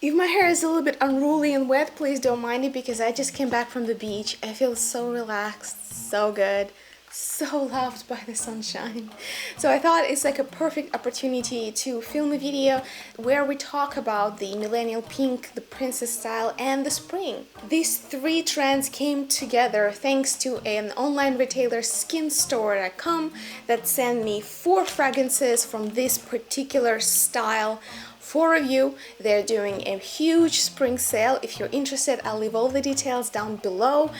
If my hair is a little bit unruly and wet, please don't mind it because I just came back from the beach. I feel so relaxed, so good, so loved by the sunshine. So I thought it's like a perfect opportunity to film a video where we talk about the millennial pink, the princess style, and the spring. These three trends came together thanks to an online retailer, SkinStore.com, that sent me 4 fragrances from this particular style for review. They're doing a huge spring sale. If you're interested, I'll leave all the details down below,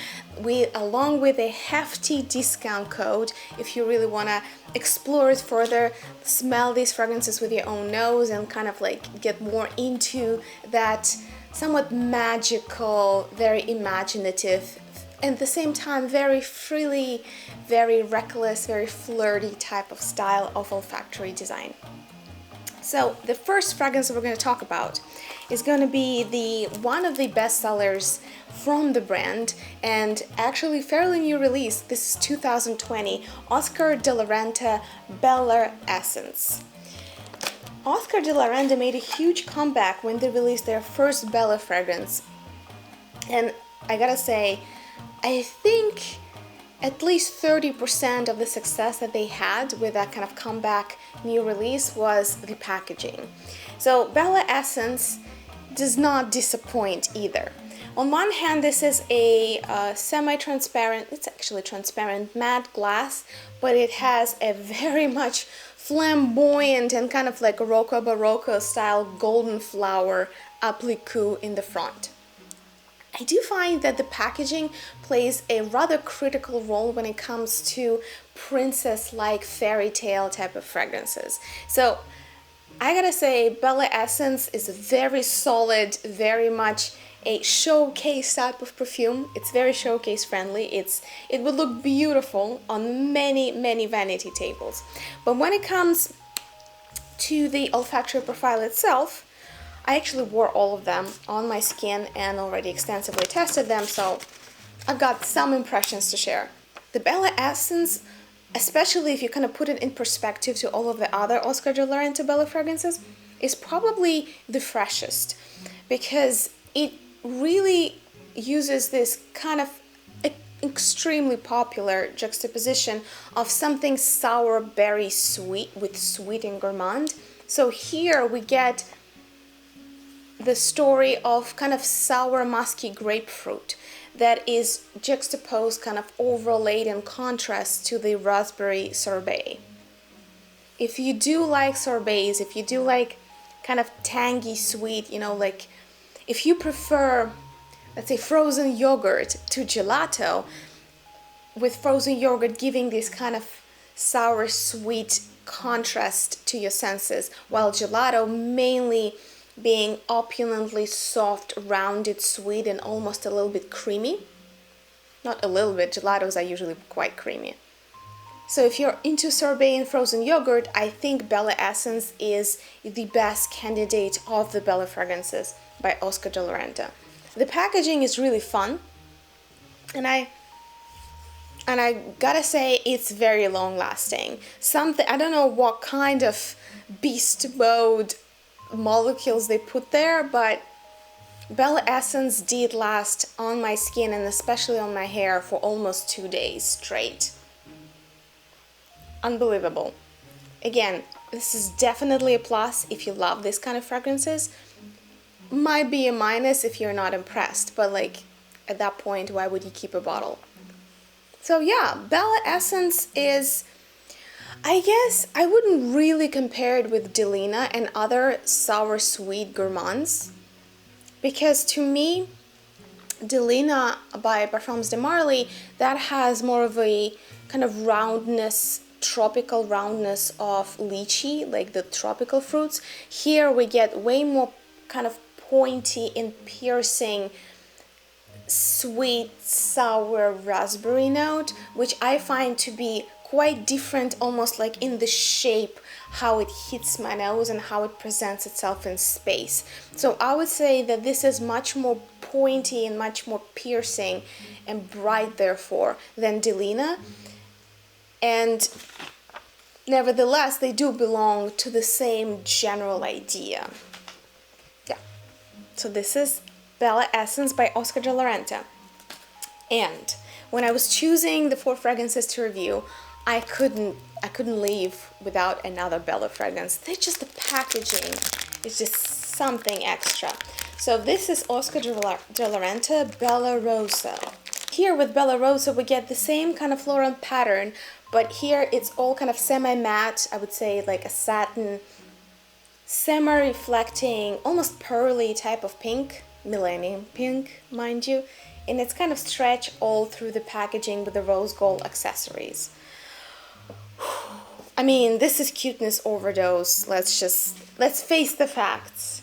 along with a hefty discount code if you really want to explore it further, smell these fragrances with your own nose, and kind of like get more into that somewhat magical, very imaginative, and at the same time very freely, very reckless, very flirty type of style of olfactory design. So the first fragrance we're going to talk about is going to be one of the best sellers from the brand, and actually fairly new release. This is 2020 Oscar de la Renta Bella Essence. Oscar de la Renta made a huge comeback when they released their first Bella fragrance, and I gotta say, I think at least 30% of the success that they had with that kind of comeback new release was the packaging. So Bella Essence does not disappoint either. On one hand, this is a semi-transparent, it's actually transparent matte glass, but it has a very much flamboyant and kind of like Rococo Barocco style golden flower applique in the front. I do find that the packaging plays a rather critical role when it comes to princess-like fairy tale type of fragrances. So I gotta say, Bella Essence is very solid, very much a showcase type of perfume. It's very showcase friendly. It would look beautiful on many vanity tables. But when it comes to the olfactory profile itself, I actually wore all of them on my skin and already extensively tested them, so I've got some impressions to share. The Bella Essence, especially if you kind of put it in perspective to all of the other Oscar de la Renta Bella fragrances, is probably the freshest because it really uses this kind of extremely popular juxtaposition of something sour, berry sweet with sweet and gourmand. So here we get the story of kind of sour musky grapefruit that is juxtaposed, kind of overlaid in contrast to the raspberry sorbet. If you do like sorbets, if you do like kind of tangy sweet, like if you prefer, let's say, frozen yogurt to gelato, with frozen yogurt giving this kind of sour sweet contrast to your senses, while gelato mainly being opulently soft, rounded, sweet, and almost a little bit creamy. Not a little bit, gelatos are usually quite creamy. So if you're into sorbet and frozen yogurt, I think Bella Essence is the best candidate of the Bella fragrances by Oscar de la Renta. The packaging is really fun, and I gotta say it's very long lasting. I don't know what kind of beast mode molecules they put there, but Bella Essence did last on my skin and especially on my hair for almost 2 days straight. Unbelievable. Again, this is definitely a plus if you love this kind of fragrances. Might be a minus if you're not impressed, but like at that point, why would you keep a bottle? So yeah, Bella Essence is, I guess I wouldn't really compare it with Delina and other sour sweet gourmands, because to me, Delina by Parfums de Marly, that has more of a kind of roundness, tropical roundness of lychee, like the tropical fruits. Here we get way more kind of pointy and piercing sweet sour raspberry note, which I find to be quite different, almost like in the shape, how it hits my nose and how it presents itself in space. So I would say that this is much more pointy and much more piercing and bright therefore than Delina, and nevertheless they do belong to the same general idea. Yeah. So this is Bella Essence by Oscar de la Renta. And when I was choosing the 4 fragrances to review, I couldn't leave without another Bella fragrance. They just, the packaging is just something extra. So this is Oscar de la Renta Bella Rosa. Here with Bella Rosa we get the same kind of floral pattern, but here it's all kind of semi-matte, I would say like a satin, semi-reflecting, almost pearly type of pink, millennium pink, mind you, and it's kind of stretched all through the packaging with the rose gold accessories. I mean, this is cuteness overdose. Let's face the facts.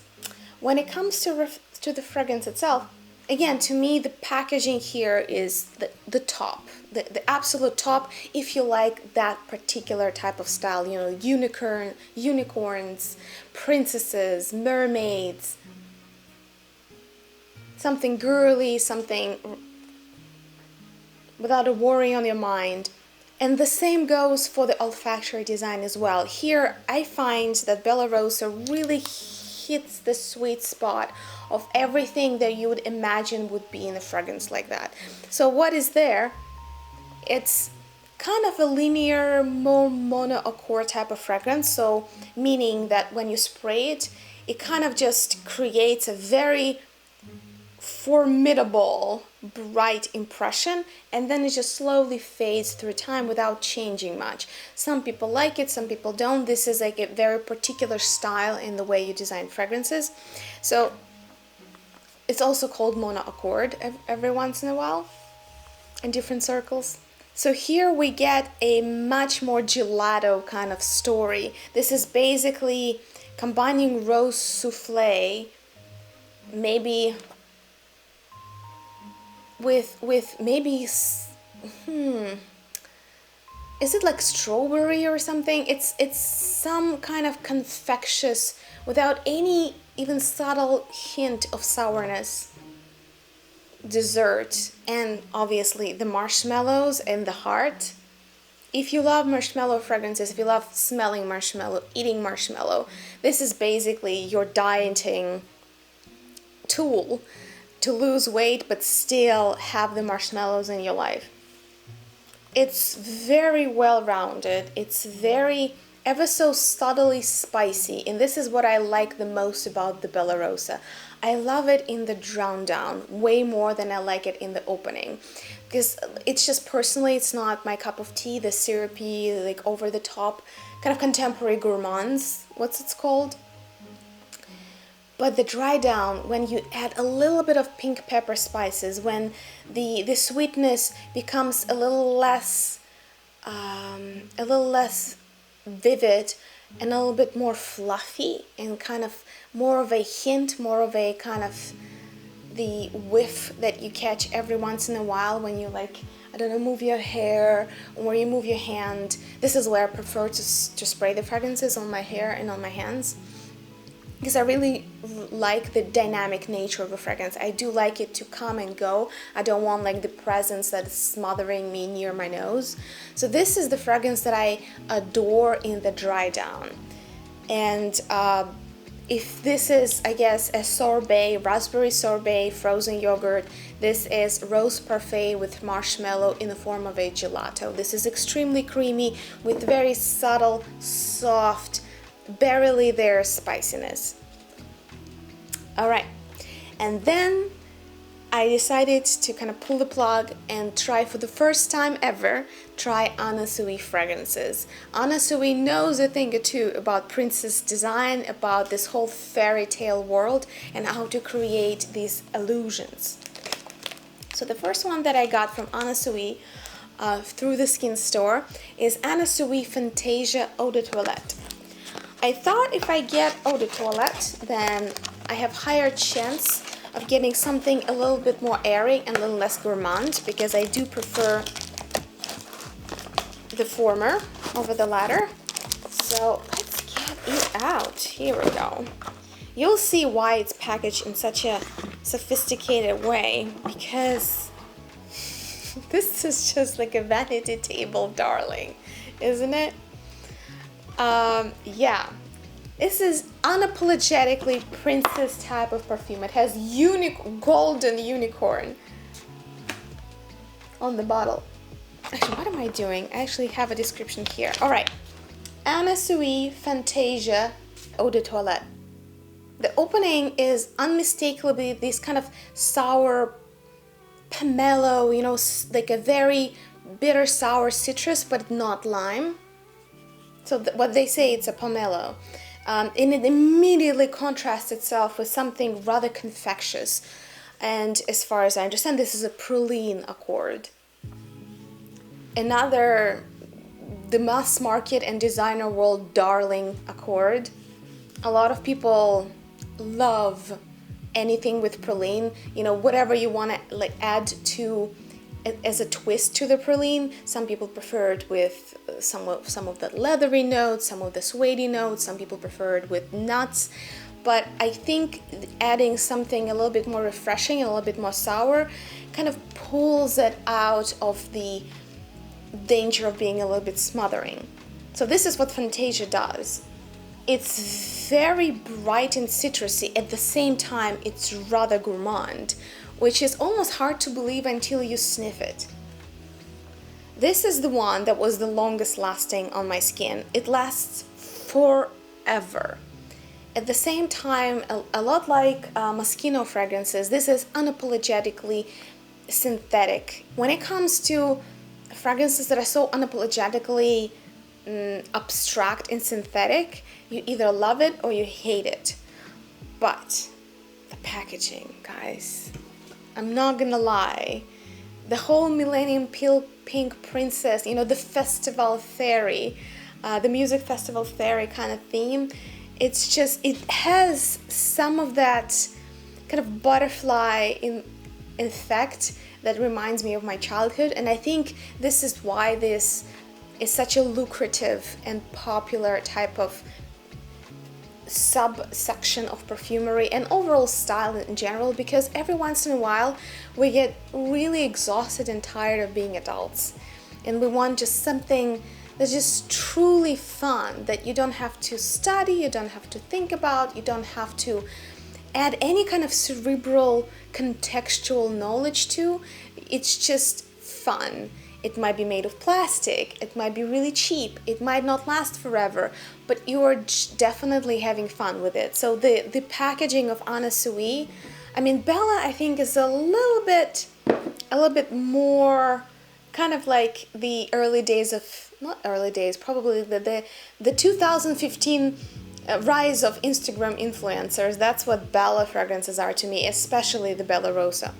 When it comes to the fragrance itself, again, to me, the packaging here is the top, the absolute top, if you like that particular type of style, you know, unicorns, princesses, mermaids, something girly, something without a worry on your mind. And the same goes for the olfactory design as well. Here, I find that Bella Rosa really hits the sweet spot of everything that you would imagine would be in a fragrance like that. So what is there? It's kind of a linear, more monoaccord type of fragrance. So meaning that when you spray it, it kind of just creates a very formidable, bright impression, and then it just slowly fades through time without changing much. Some people like it, some people don't. This is like a very particular style in the way you design fragrances. So it's also called monoaccord every once in a while in different circles. So here we get a much more gelato kind of story. This is basically combining rose souffle, maybe with maybe, is it like strawberry or something? It's some kind of confectious without any even subtle hint of sourness dessert, and obviously the marshmallows and the heart. If you love marshmallow fragrances, if you love smelling marshmallow, eating marshmallow, this is basically your dieting tool to lose weight but still have the marshmallows in your life. It's very well rounded, it's very ever so subtly spicy, and this is what I like the most about the Bella Rosa. I love it in the drown down way more than I like it in the opening, because it's just personally, it's not my cup of tea, the syrupy, like over the top kind of contemporary gourmands, what's it called? But the dry down, when you add a little bit of pink pepper spices, when the sweetness becomes a little less vivid and a little bit more fluffy, and kind of more of a hint, more of a kind of the whiff that you catch every once in a while when you, like, I don't know, move your hair or you move your hand. This is where I prefer to spray the fragrances on my hair and on my hands, because I really like the dynamic nature of a fragrance. I do like it to come and go. I don't want like the presence that is smothering me near my nose. So this is the fragrance that I adore in the dry down. And if this is, I guess, a sorbet, raspberry sorbet, frozen yogurt, this is rose parfait with marshmallow in the form of a gelato. This is extremely creamy with very subtle, soft, barely there spiciness. All right, and then I decided to kind of pull the plug and try for the first time ever, try Anna Sui fragrances. Anna Sui knows a thing or two about princess design, about this whole fairy tale world, and how to create these illusions. So the first one that I got from Anna Sui through the SkinStore is Anna Sui Fantasia Eau de Toilette. I thought if I get Eau de Toilette, then I have higher chance of getting something a little bit more airy and a little less gourmand, because I do prefer the former over the latter. So let's get it out. Here we go. You'll see why it's packaged in such a sophisticated way, because this is just like a vanity table darling, isn't it? Yeah, This is unapologetically princess type of perfume. It has golden unicorn on the bottle. Actually, what am I doing? I actually have a description here. All right. Sui Fantasia Eau de Toilette. The opening is unmistakably this kind of sour pomelo, you know, like a very bitter sour citrus, but not lime. So what they say, it's a pomelo. And it immediately contrasts itself with something rather confectious. And as far as I understand, this is a praline accord. Another, the mass market and designer world darling accord. A lot of people love anything with praline, you know, whatever you want to like add to as a twist to the praline. Some people prefer it with some of the leathery notes, some of the suede notes, some people prefer it with nuts. But I think adding something a little bit more refreshing and a little bit more sour kind of pulls it out of the danger of being a little bit smothering. So this is what Fantasia does. It's very bright and citrusy. At the same time, it's rather gourmand, which is almost hard to believe until you sniff it. This is the one that was the longest lasting on my skin. It lasts forever. At the same time, a lot like Moschino fragrances, this is unapologetically synthetic. When it comes to fragrances that are so unapologetically abstract and synthetic, you either love it or you hate it. But the packaging, guys, I'm not gonna lie, the whole Millennium Pink Princess, you know, the festival fairy, the music festival fairy kind of theme, it's just, it has some of that kind of butterfly effect that reminds me of my childhood. And I think this is why this is such a lucrative and popular type of subsection of perfumery and overall style in general, because every once in a while we get really exhausted and tired of being adults and we want just something that's just truly fun, that you don't have to study, you don't have to think about, you don't have to add any kind of cerebral contextual knowledge to. It's just fun. It might be made of plastic, it might be really cheap, it might not last forever, but you are definitely having fun with it. So the packaging of Anna Sui, I mean, Bella, I think, is a little bit more kind of like the early days of, not early days, probably the 2015 rise of Instagram influencers. That's what Bella fragrances are to me, especially the Bella Rosa.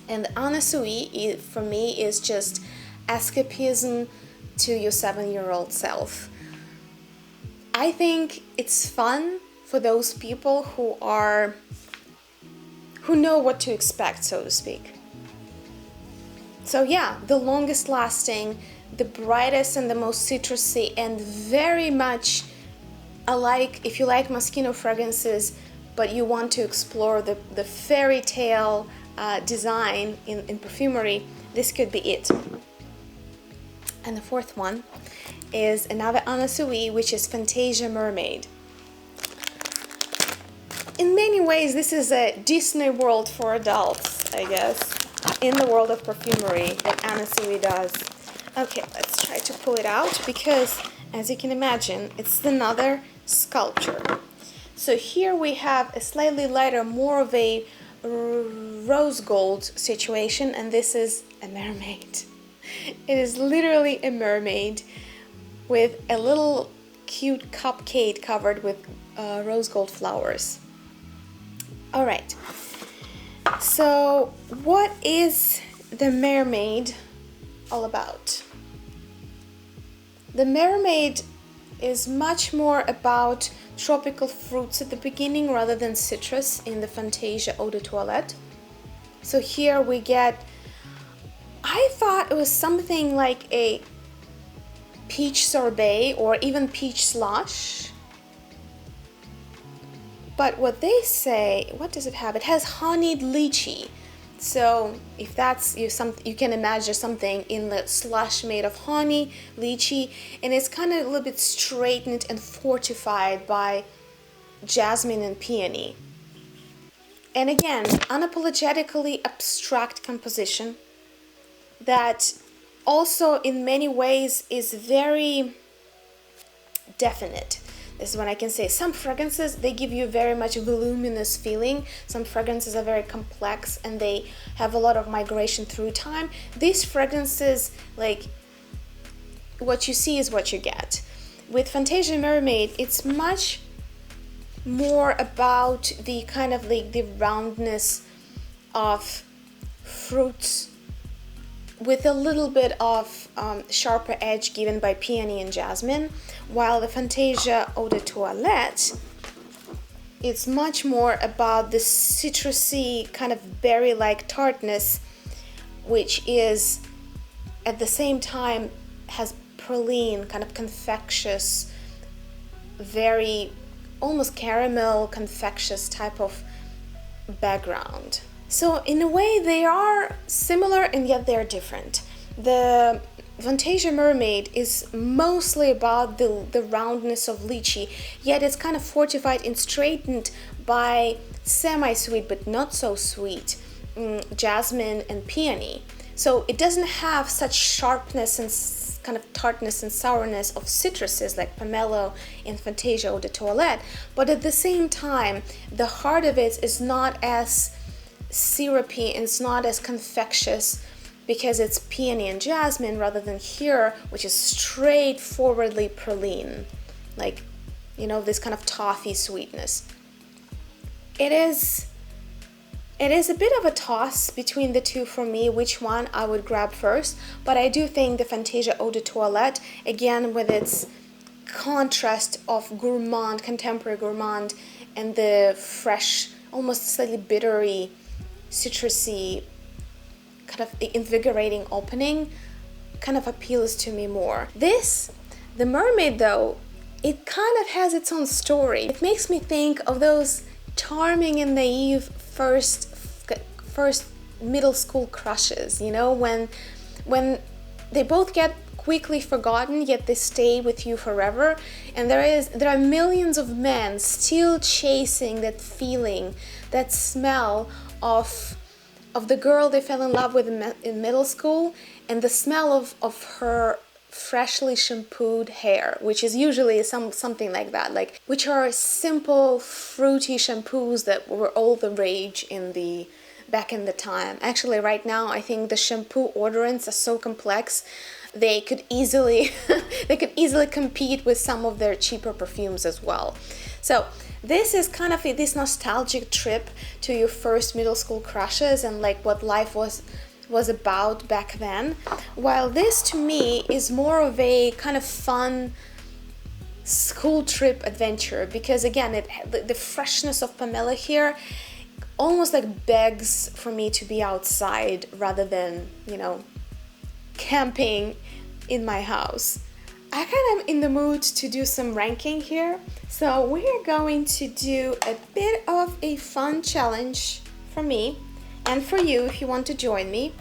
And Anna Sui, for me, is just escapism to your 7-year-old self. I think it's fun for those people who know what to expect, so to speak. So yeah, the longest lasting, the brightest and the most citrusy, and very much alike, if you like Moschino fragrances, but you want to explore the fairy tale design in perfumery, this could be it. And the fourth one is another Anna Sui, which is Fantasia Mermaid. In many ways, this is a Disney World for adults, I guess, in the world of perfumery that Anna Sui does. Okay, let's try to pull it out because, as you can imagine, it's another sculpture. So here we have a slightly lighter, more of a rose gold situation, and this is a mermaid. It is literally a mermaid with a little cute cupcake covered with rose gold flowers. All right, so what is the mermaid all about? The mermaid is much more about tropical fruits at the beginning rather than citrus in the Fantasia Eau de Toilette. So here we get, I thought it was something like a peach sorbet or even peach slush. But what they say, what does it have? It has honeyed lychee, So if that's you can imagine something in the slush made of honey, lychee, and it's kind of a little bit straightened and fortified by jasmine and peony. And again, unapologetically abstract composition that also in many ways is very definite. This is what I can say. Some fragrances, they give you very much voluminous feeling. Some fragrances are very complex and they have a lot of migration through time. These fragrances, like, what you see is what you get. With Fantasia Mermaid, it's much more about the kind of like the roundness of fruits with a little bit of sharper edge given by peony and jasmine, while the Fantasia Eau de Toilette, it's much more about the citrusy kind of berry-like tartness, which is at the same time has praline, kind of confectious, very almost caramel confectious type of background. So in a way they are similar and yet they're different. The Fantasia Mermaid is mostly about the roundness of lychee, yet it's kind of fortified and straightened by semi-sweet but not so sweet jasmine and peony. So it doesn't have such sharpness and kind of tartness and sourness of citruses like pomelo and Fantasia Eau de Toilette, but at the same time the heart of it is not as syrupy and it's not as confectious because it's peony and jasmine rather than here, which is straightforwardly praline, like, you know, this kind of toffee sweetness. It is a bit of a toss between the two for me, which one I would grab first, but I do think the Fantasia Eau de Toilette, again with its contrast of gourmand, contemporary gourmand, and the fresh, almost slightly bittery, citrusy, kind of invigorating opening, kind of appeals to me more. The Mermaid though, it kind of has its own story. It makes me think of those charming and naive first middle school crushes, you know, when they both get quickly forgotten yet they stay with you forever, and there are millions of men still chasing that feeling, that smell of the girl they fell in love with in middle school, and the smell of her freshly shampooed hair, which is usually something like that, like, which are simple fruity shampoos that were all the rage back in the time. Actually right now I think the shampoo odorants are so complex they could easily compete with some of their cheaper perfumes as well. So this is kind of this nostalgic trip to your first middle school crushes and like what life was about back then, while this to me is more of a kind of fun school trip adventure, because again the freshness of pomelo here almost like begs for me to be outside rather than, you know, camping in my house. I kind of in the mood to do some ranking here, so we're going to do a bit of a fun challenge for me and for you if you want to join me.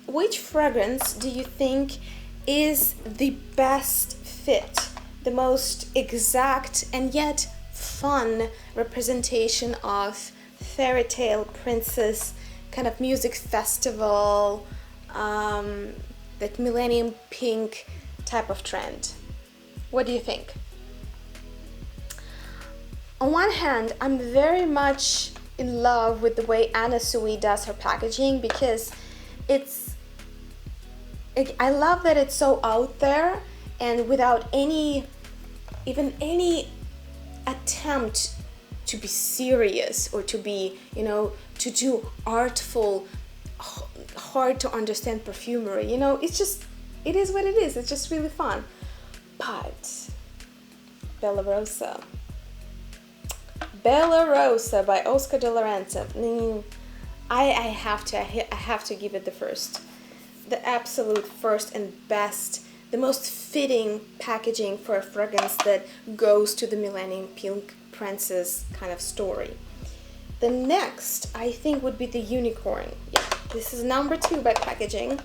Which fragrance do you think is the best fit, the most exact and yet fun representation of fairy tale princess kind of music festival, that millennium pink type of trend? What do you think? On one hand, I'm very much in love with the way Anna Sui does her packaging, because I love that it's so out there and without any attempt to be serious or to be, you know, to do artful, hard to understand perfumery, you know, it is what it is. It's just really fun. But Bella Rosa by Oscar de la Renta, I have to give it the absolute first and best, the most fitting packaging for a fragrance that goes to the Millennium Pink Princess kind of story. The next, I think, would be the Unicorn. Yeah, this is number 2 by packaging.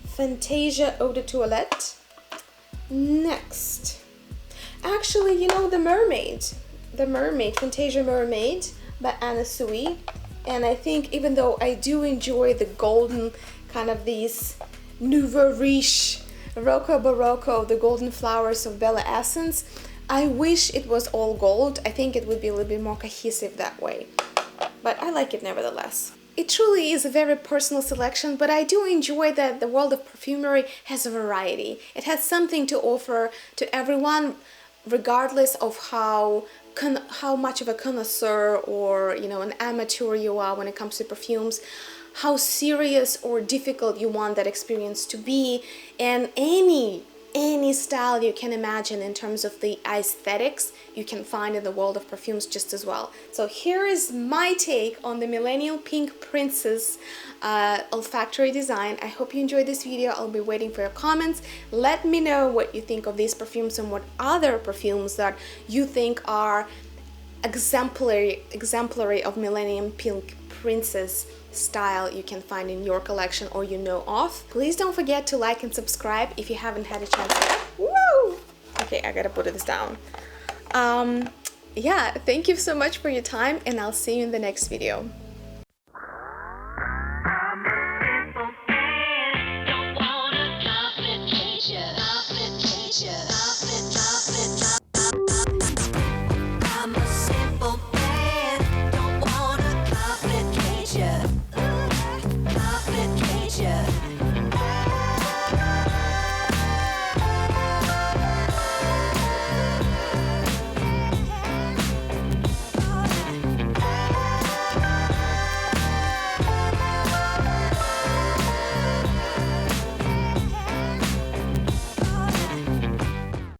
Fantasia Eau de Toilette. Next, actually, you know, the Mermaid, Fantasia Mermaid by Sui. And I think, even though I do enjoy the golden kind of these nouveau riche, Roco Barocco, the golden flowers of Bella Essence, I wish it was all gold. I think it would be a little bit more cohesive that way, but I like it nevertheless. It truly is a very personal selection, but I do enjoy that the world of perfumery has a variety. It has something to offer to everyone, regardless of how much of a connoisseur or, you know, an amateur you are when it comes to perfumes, how serious or difficult you want that experience to be, and any style you can imagine in terms of the aesthetics you can find in the world of perfumes just as well. So here is my take on the Millennial Pink Princess olfactory design. I hope you enjoyed this video. I'll be waiting for your comments. Let me know what you think of these perfumes and what other perfumes that you think are exemplary of Millennium Pink Princess style you can find in your collection or you know of. Please don't forget to like and subscribe if you haven't had a chance yet. Woo! Okay, I gotta put this down. Yeah, thank you so much for your time, and I'll see you in the next video.